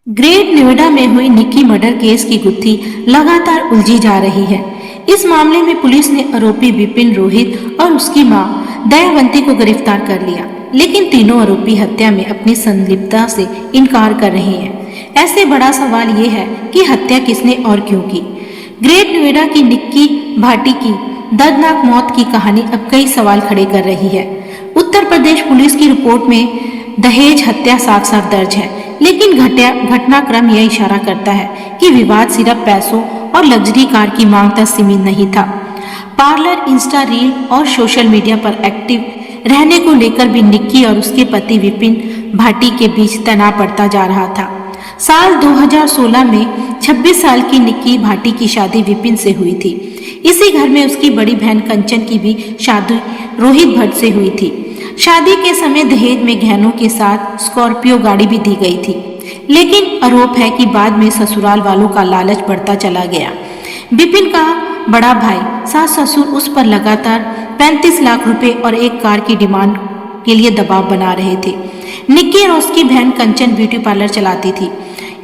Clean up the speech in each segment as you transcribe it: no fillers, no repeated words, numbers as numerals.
Great Noida में हुई Nikki murder case की गुत्थी लगातार उलझी जा रही है। इस मामले में पुलिस ने आरोपी विपिन, रोहित और उसकी मां दयावंती को गिरफ्तार कर लिया, लेकिन तीनों आरोपी हत्या में अपनी संलिप्तता से इनकार कर रहे हैं। ऐसे बड़ा सवाल ये है कि हत्या किसने और क्यों की। ग्रेट नोएडा की निक्की भाटी की दर्दनाक मौत की कहानी अब कई सवाल खड़े कर रही है। उत्तर प्रदेश पुलिस की रिपोर्ट में दहेज हत्या साफ साफ दर्ज है, लेकिन घटनाक्रम यह इशारा करता है कि विवाद सिर्फ पैसों और लग्जरी कार की मांग तक सीमित नहीं था। पार्लर, इंस्टा रील और सोशल मीडिया पर एक्टिव रहने को लेकर भी निक्की और उसके पति विपिन भाटी के बीच तनाव बढ़ता जा रहा था। साल 2016 में 26 साल की निक्की भाटी की शादी विपिन से हुई थी। इसी घर में उसकी बड़ी बहन कंचन की भी शादी रोहित भट्ट से हुई थी। शादी के समय दहेज में गहनों के साथ स्कॉर्पियो गाड़ी भी दी गई थी, लेकिन आरोप है कि बाद में ससुराल वालों का लालच बढ़ता चला गया। विपिन का बड़ा भाई, सास ससुर उस पर लगातार 35 लाख रुपए और एक कार की डिमांड के लिए दबाव बना रहे थे। निक्की और उसकी बहन कंचन ब्यूटी पार्लर चलाती थी।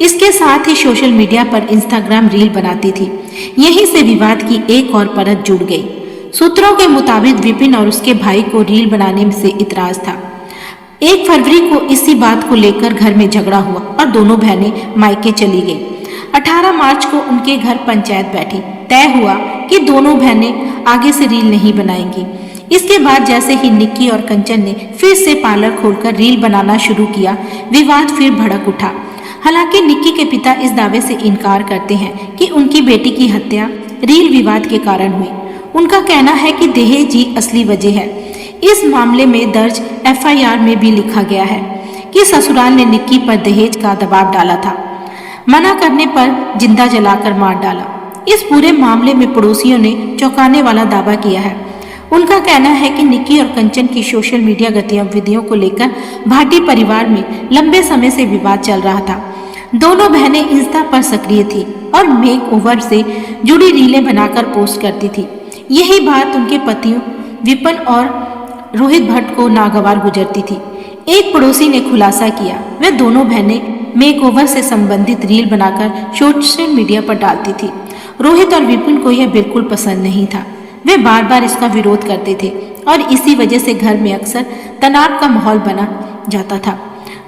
इसके साथ ही सोशल मीडिया पर इंस्टाग्राम रील बनाती थी। यहीं से विवाद की एक और परत जुड़ गई। सूत्रों के मुताबिक विपिन और उसके भाई को रील बनाने से इतराज था। 1 फरवरी को इसी बात को लेकर घर में झगड़ा हुआ और दोनों बहनें मायके चली गईं। 18 मार्च को उनके घर पंचायत बैठी। तय हुआ कि दोनों बहनें आगे से रील नहीं बनाएंगी। इसके बाद जैसे ही निक्की और कंचन ने फिर से पार्लर खोलकर रील बनाना शुरू किया, विवाद फिर भड़क उठा। हालांकि निक्की के पिता इस दावे से इनकार करते हैं कि उनकी बेटी की हत्या रील विवाद के कारण हुई। उनका कहना है कि दहेज ही असली वजह है। इस मामले में दर्ज एफआईआर में भी लिखा गया है कि ससुराल ने निक्की पर दहेज का दबाव डाला था। मना करने पर जिंदा जलाकर मार डाला। इस पूरे मामले में पड़ोसियों ने चौंकाने वाला दावा किया है। उनका कहना है कि निक्की और कंचन की सोशल मीडिया गतिविधियों को लेकर भाटी परिवार में लंबे समय से विवाद चल रहा था। दोनों बहनें इंस्टा पर सक्रिय थी और मेक ओवर से जुड़ी रीलें बनाकर पोस्ट करती थी। यही बात उनके पतियों विपिन और रोहित भट्ट को नागवार गुजरती थी। एक पड़ोसी ने खुलासा किया, वे दोनों बहनें मेकओवर से संबंधित रील बनाकर सोशल मीडिया पर डालती थी। रोहित और विपिन को यह बिल्कुल पसंद नहीं था। वे बार बार इसका विरोध करते थे और इसी वजह से घर में अक्सर तनाव का माहौल बना जाता था।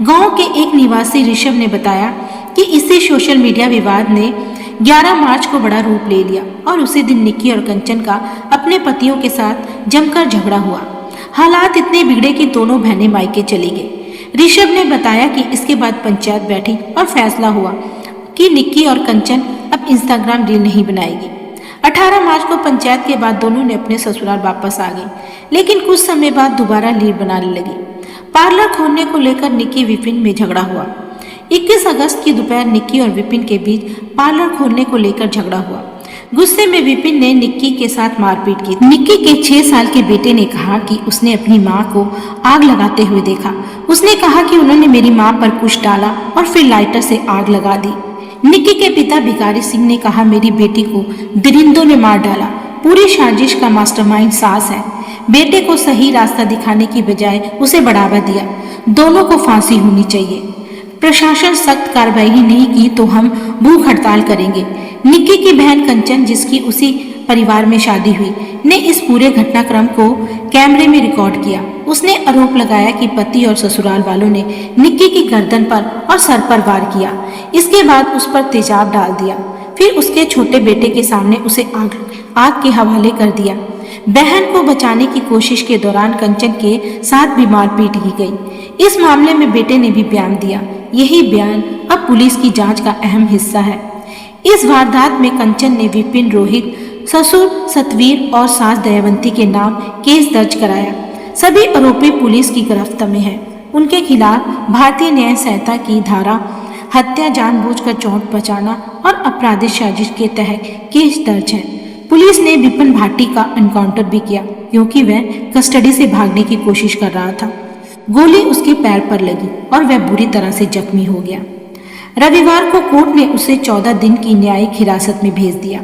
गांव के एक निवासी ऋषभ ने बताया कि इसी सोशल मीडिया विवाद ने 11 मार्च को बड़ा रूप ले लिया और उसी दिन निक्की और कंचन का अपने पतियों के साथ जमकर झगड़ा हुआ। हालात इतने बिगड़े कि दोनों बहनें मायके चली गई। ऋषभ ने बताया कि इसके बाद पंचायत बैठी और फैसला हुआ कि निक्की और कंचन अब इंस्टाग्राम रील नहीं बनाएगी। 18 मार्च को पंचायत के बाद दोनों ने अपने ससुराल वापस आ गई, लेकिन कुछ समय बाद दोबारा रील बनाने लगी। पार्लर खोलने को लेकर निक्की विपिन में झगड़ा हुआ। 21 अगस्त की दोपहर निक्की और विपिन के बीच पार्लर खोलने को लेकर झगड़ा हुआ। गुस्से में विपिन ने निक्की के साथ मारपीट की। निक्की के 6 साल के बेटे ने कहा कि उसने अपनी मां को आग लगाते हुए देखा। उसने कहा कि उन्होंने मेरी मां पर कुछ डाला और फिर लाइटर से आग लगा दी। निक्की के पिता भिखारी सिंह ने कहा, मेरी बेटी को दरिंदों ने मार डाला। पूरी साजिश का मास्टरमाइंड सास है। बेटे को सही रास्ता दिखाने की बजाय उसे बढ़ावा दिया। दोनों को फांसी होनी चाहिए। प्रशासन सख्त कार्रवाई नहीं की तो हम भूख हड़ताल करेंगे। निक्की की बहन कंचन, जिसकी उसी परिवार में शादी हुई, ने इस पूरे घटनाक्रम को कैमरे में रिकॉर्ड किया। उसने आरोप लगाया कि पति और ससुराल वालों ने निक्की की गर्दन पर और सर पर वार किया। इसके बाद उस पर तेजाब डाल दिया। फिर उसके छोटे बेटे के सामने उसे आग के हवाले कर दिया। बहन को बचाने की कोशिश के दौरान कंचन के साथ भी मारपीट की गई। इस मामले में बेटे ने भी बयान दिया। यही बयान अब पुलिस की जांच का अहम हिस्सा है। इस वारदात में कंचन ने विपिन, रोहित, ससुर सतवीर और सास दयावंती के नाम केस दर्ज कराया। सभी आरोपी पुलिस की गिरफ्त में हैं। उनके खिलाफ भारतीय न्याय संहिता की धारा हत्या, जानबूझकर चोट पहुंचाना और आपराधिक साजिश के तहत केस दर्ज है। पुलिस ने विपिन भाटी का एनकाउंटर भी किया क्योंकि वह कस्टडी से भागने की कोशिश कर रहा था। गोली उसके पैर पर लगी और वह बुरी तरह से जख्मी हो गया। रविवार को कोर्ट ने उसे 14 दिन की न्यायिक हिरासत में भेज दिया।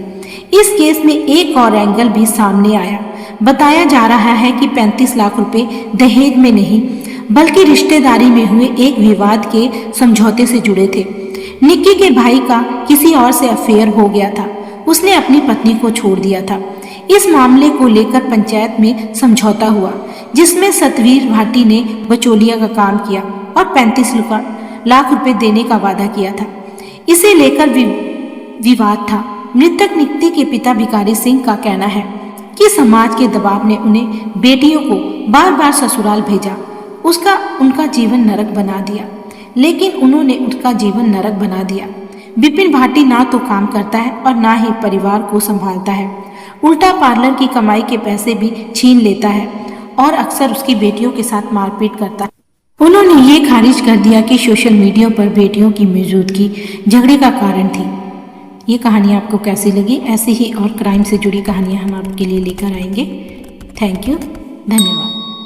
इस केस में एक और एंगल भी सामने आया। बताया जा रहा है कि 35 लाख रुपए दहेज में नहीं बल्कि रिश्तेदारी में हुए एक विवाद के समझौते से जुड़े थे। निक्की के भाई का किसी और से अफेयर हो गया था। उसने अपनी पत्नी को छोड़ दिया था। इस मामले को लेकर पंचायत में समझौता हुआ, जिसमें सतवीर भाटी ने बचौलिया का काम किया और 35 लाख रुपए देने का वादा किया था। इसे लेकर विवाद था। मृतक निक्की के पिता भिखारी सिंह का कहना है कि समाज के दबाव ने उन्हें बेटियों को बार बार ससुराल भेजा, उनका जीवन नरक बना दिया। लेकिन उन्होंने उसका जीवन नरक बना दिया। विपिन भाटी ना तो काम करता है और ना ही परिवार को संभालता है। उल्टा पार्लर की कमाई के पैसे भी छीन लेता है और अक्सर उसकी बेटियों के साथ मारपीट करता है। उन्होंने ये खारिज कर दिया कि सोशल मीडिया पर बेटियों की मौजूदगी झगड़े का कारण थी। ये कहानी आपको कैसी लगी? ऐसी ही और क्राइम से जुड़ी कहानियां हम आपके लिए लेकर आएंगे। थैंक यू, धन्यवाद।